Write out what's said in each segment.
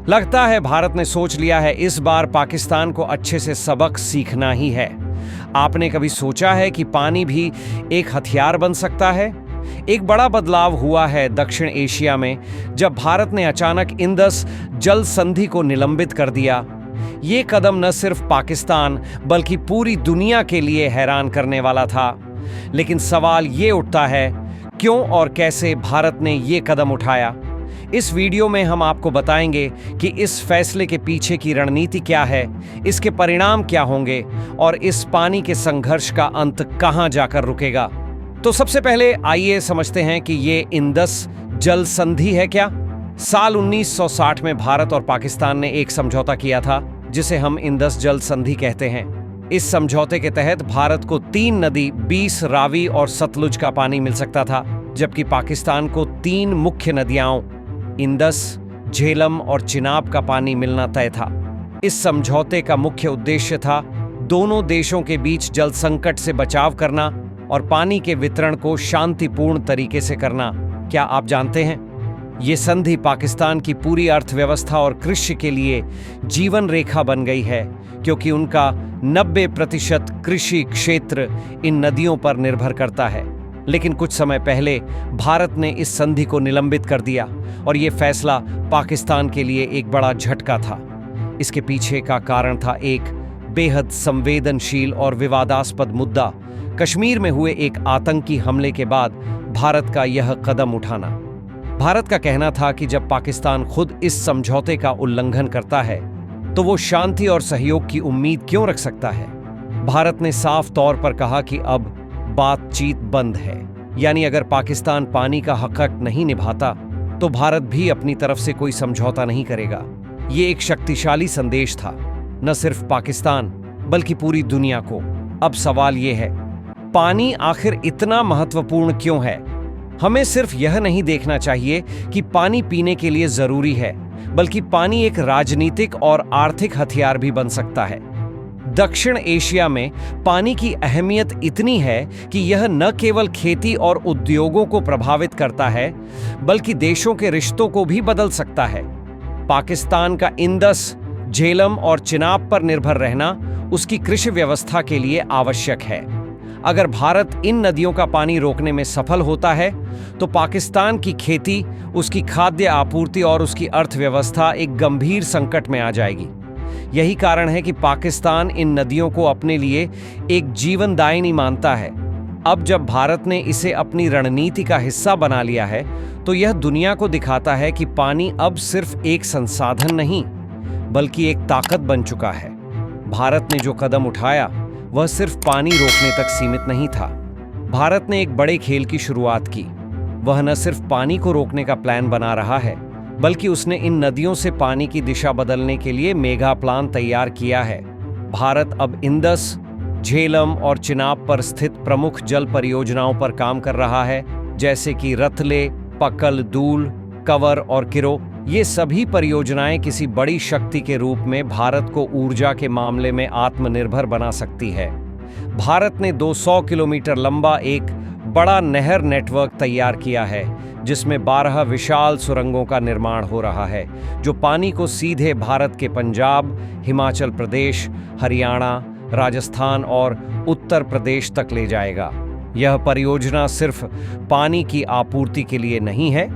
लगता है भारत ने सोच लिया है इस बार पाकिस्तान को अच्छे से सबक सीखना ही है। आपने कभी सोचा है कि पानी भी एक हथियार बन सकता है? एक बड़ा बदलाव हुआ है दक्षिण एशिया में जब भारत ने अचानक इंडस जल संधि को निलंबित कर दिया। ये कदम न सिर्फ पाकिस्तान बल्कि पूरी दुनिया के लिए हैरान करने वाला था। लेकिन सवाल ये उठता है, क्यों और कैसे भारत ने ये कदम उठाया? इस वीडियो में हम आपको बताएंगे कि इस फैसले के पीछे की रणनीति क्या है, इसके परिणाम क्या होंगे और इस पानी के संघर्ष का अंत कहां जाकर रुकेगा। तो सबसे पहले आइए समझते हैं कि ये इंडस जल संधि है क्या। साल 1960 में भारत और पाकिस्तान ने एक समझौता किया था जिसे हम इंडस जल संधि कहते हैं। इस समझौते के तहत भारत को 3 नदी 20 रावी और सतलुज का पानी मिल सकता था, जबकि पाकिस्तान को 3 मुख्य नदियां इंडस, झेलम और चिनाब का पानी मिलना तय था। इस समझौते का मुख्य उद्देश्य था दोनों देशों के बीच जल संकट से बचाव करना और पानी के वितरण को शांतिपूर्ण तरीके से करना। क्या आप जानते हैं, ये संधि पाकिस्तान की पूरी अर्थव्यवस्था और कृषि के लिए जीवन रेखा बन गई है, क्योंकि उनका 90% कृषि क्षेत्र इन नदियों पर निर्भर करता है। लेकिन कुछ समय पहले भारत ने इस संधि को निलंबित कर दिया और ये फैसला पाकिस्तान के लिए एक बड़ा झटका था। इसके पीछे का कारण था एक बेहद संवेदनशील और विवादास्पद मुद्दा, कश्मीर में हुए एक आतंकी हमले के बाद भारत का यह कदम उठाना। भारत का कहना था कि जब पाकिस्तान खुद इस समझौते का उल्लंघन करता है तो वो शांति और सहयोग की उम्मीद क्यों रख सकता है। भारत ने साफ तौर पर कहा कि अब बातचीत बंद है, यानी अगर पाकिस्तान पानी का हक नहीं निभाता तो भारत भी अपनी तरफ से कोई समझौता नहीं करेगा। ये एक शक्तिशाली संदेश था, न सिर्फ पाकिस्तान बल्कि पूरी दुनिया को। अब सवाल ये है, पानी आखिर इतना महत्वपूर्ण क्यों है? हमें सिर्फ यह नहीं देखना चाहिए कि पानी पीने के लिए जरूरी है, बल्कि पानी एक राजनीतिक और आर्थिक हथियार भी बन सकता है। दक्षिण एशिया में पानी की अहमियत इतनी है कि यह न केवल खेती और उद्योगों को प्रभावित करता है, बल्कि देशों के रिश्तों को भी बदल सकता है। पाकिस्तान का इंडस, झेलम और चिनाब पर निर्भर रहना उसकी कृषि व्यवस्था के लिए आवश्यक है। अगर भारत इन नदियों का पानी रोकने में सफल होता है तो पाकिस्तान की खेती, उसकी खाद्य आपूर्ति और उसकी अर्थव्यवस्था एक गंभीर संकट में आ जाएगी। यही कारण है कि पाकिस्तान इन नदियों को अपने लिए एक जीवनदायिनी मानता है। अब जब भारत ने इसे अपनी रणनीति का हिस्सा बना लिया है तो यह दुनिया को दिखाता है कि पानी अब सिर्फ एक संसाधन नहीं बल्कि एक ताकत बन चुका है। भारत ने जो कदम उठाया वह सिर्फ पानी रोकने तक सीमित नहीं था। भारत ने एक बड़े खेल की शुरुआत की। वह न सिर्फ पानी को रोकने का प्लान बना रहा है, बल्कि उसने इन नदियों से पानी की दिशा बदलने के लिए मेगा प्लान तैयार किया है। भारत अब इंडस, झेलम और चिनाब पर स्थित प्रमुख जल परियोजनाओं पर काम कर रहा है, जैसे कि रतले, पकल, दूल, कवर और किरो। ये सभी परियोजनाएं किसी बड़ी शक्ति के रूप में भारत को ऊर्जा के मामले में आत्मनिर्भर बना सकती है। भारत ने 200 किलोमीटर लंबा एक बड़ा नहर नेटवर्क तैयार किया है, जिसमें 12 विशाल सुरंगों का निर्माण हो रहा है, जो पानी को सीधे भारत के पंजाब, हिमाचल प्रदेश, हरियाणा, राजस्थान और उत्तर प्रदेश तक ले जाएगा। यह परियोजना सिर्फ पानी की आपूर्ति के लिए नहीं है,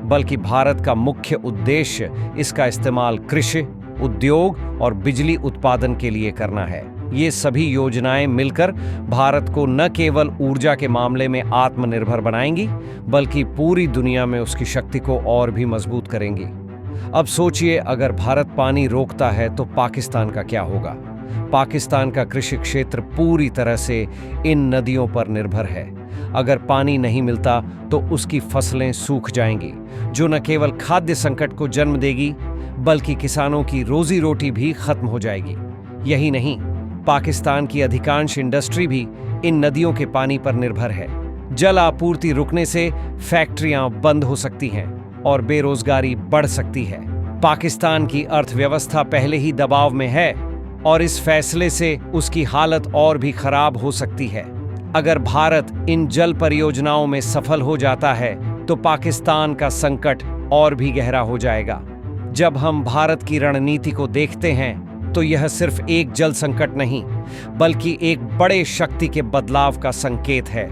बल्कि भारत का मुख्य उद्देश्य इसका इस्तेमाल कृषि, उद्योग और बिजली उत्पादन के लिए करना है। ये सभी योजनाएं मिलकर भारत को न केवल ऊर्जा के मामले में आत्मनिर्भर बनाएंगी, बल्कि पूरी दुनिया में उसकी शक्ति को और भी मजबूत करेंगी। अब सोचिए, अगर भारत पानी रोकता है तो पाकिस्तान का क्या होगा? पाकिस्तान का कृषि क्षेत्र पूरी तरह से इन नदियों पर निर्भर है। अगर पानी नहीं मिलता तो उसकी फसलें सूख जाएंगी, जो न केवल खाद्य संकट को जन्म देगी, बल्कि किसानों की रोजी रोटी भी खत्म हो जाएगी। यही नहीं, पाकिस्तान की अधिकांश इंडस्ट्री भी इन नदियों के पानी पर निर्भर है। जल आपूर्ति रुकने से फैक्ट्रियां बंद हो सकती हैं और बेरोजगारी बढ़ सकती है। पाकिस्तान की अर्थव्यवस्था पहले ही दबाव में है और इस फैसले से उसकी हालत और भी खराब हो सकती है। अगर भारत इन जल परियोजनाओं में सफल हो जाता है तो पाकिस्तान का संकट और भी गहरा हो जाएगा। जब हम भारत की रणनीति को देखते हैं तो यह सिर्फ एक जल संकट नहीं बल्कि एक बड़े शक्ति के बदलाव का संकेत है।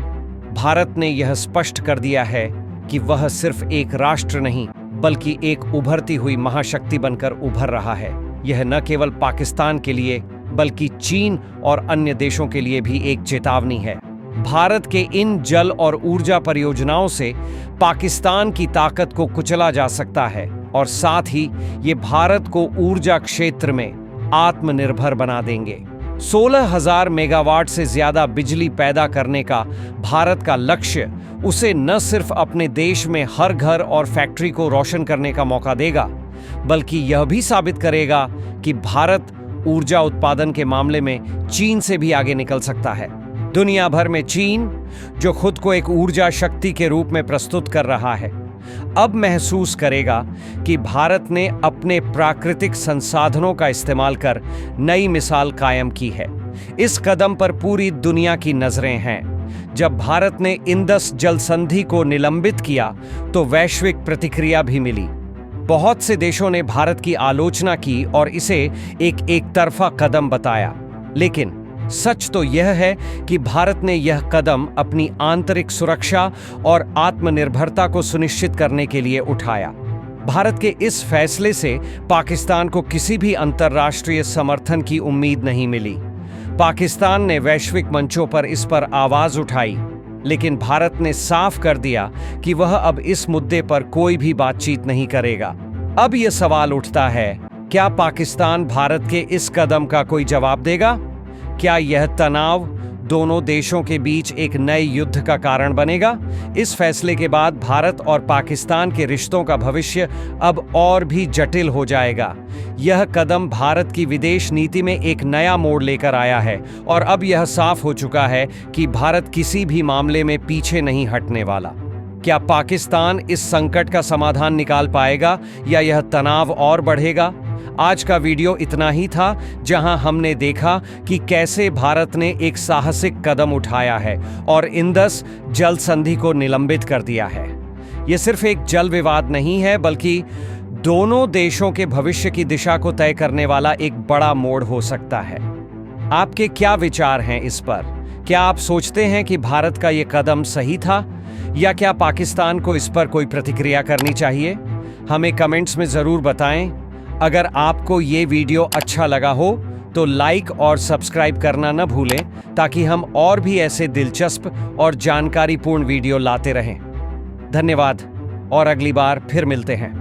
भारत ने यह स्पष्ट कर दिया है कि वह सिर्फ एक राष्ट्र नहीं बल्कि एक उभरती हुई महाशक्ति बनकर उभर रहा है। यह न केवल पाकिस्तान के लिए बल्कि चीन और अन्य देशों के लिए भी एक चेतावनी है। भारत के इन जल और ऊर्जा परियोजनाओं से पाकिस्तान की ताकत को कुचला जा सकता है और साथ ही ये भारत को ऊर्जा क्षेत्र में आत्मनिर्भर बना देंगे। 16,000 मेगावाट से ज्यादा बिजली पैदा करने का भारत का लक्ष्य उसे न सिर्फ अपने देश में हर घर और फैक्ट्री को रोशन करने का मौका देगा बल्कि यह भी साबित करेगा कि भारत ऊर्जा उत्पादन के मामले में चीन से भी आगे निकल सकता है। दुनिया भर में चीन, जो खुद को एक ऊर्जा शक्ति के रूप में प्रस्तुत कर रहा है, अब महसूस करेगा कि भारत ने अपने प्राकृतिक संसाधनों का इस्तेमाल कर नई मिसाल कायम की है। इस कदम पर पूरी दुनिया की नजरें हैं। जब भारत ने इंडस जल संधि को निलंबित किया तो वैश्विक प्रतिक्रिया भी मिली। बहुत से देशों ने भारत की आलोचना की और इसे एक तरफा कदम बताया, लेकिन सच तो यह है कि भारत ने यह कदम अपनी आंतरिक सुरक्षा और आत्मनिर्भरता को सुनिश्चित करने के लिए उठाया। भारत के इस फैसले से पाकिस्तान को किसी भी अंतर्राष्ट्रीय समर्थन की उम्मीद नहीं मिली। पाकिस्तान ने वैश्विक मंचों पर इस पर आवाज उठाई, लेकिन भारत ने साफ कर दिया कि वह अब इस मुद्दे पर कोई भी बातचीत नहीं करेगा। अब यह सवाल उठता है, क्या पाकिस्तान भारत के इस कदम का कोई जवाब देगा? क्या यह तनाव दोनों देशों के बीच एक नए युद्ध का कारण बनेगा? इस फैसले के बाद भारत और पाकिस्तान के रिश्तों का भविष्य अब और भी जटिल हो जाएगा। यह कदम भारत की विदेश नीति में एक नया मोड़ लेकर आया है और अब यह साफ हो चुका है कि भारत किसी भी मामले में पीछे नहीं हटने वाला। क्या पाकिस्तान इस संकट का समाधान निकाल पाएगा या यह तनाव और बढ़ेगा? आज का वीडियो इतना ही था, जहां हमने देखा कि कैसे भारत ने एक साहसिक कदम उठाया है और इंडस जल संधि को निलंबित कर दिया है। यह सिर्फ एक जल विवाद नहीं है बल्कि दोनों देशों के भविष्य की दिशा को तय करने वाला एक बड़ा मोड़ हो सकता है। आपके क्या विचार हैं इस पर? क्या आप सोचते हैं कि भारत का यह कदम सही था या क्या पाकिस्तान को इस पर कोई प्रतिक्रिया करनी चाहिए? हमें कमेंट्स में जरूर बताएं। अगर आपको ये वीडियो अच्छा लगा हो तो लाइक और सब्सक्राइब करना न भूलें ताकि हम और भी ऐसे दिलचस्प और जानकारीपूर्ण वीडियो लाते रहें। धन्यवाद और अगली बार फिर मिलते हैं।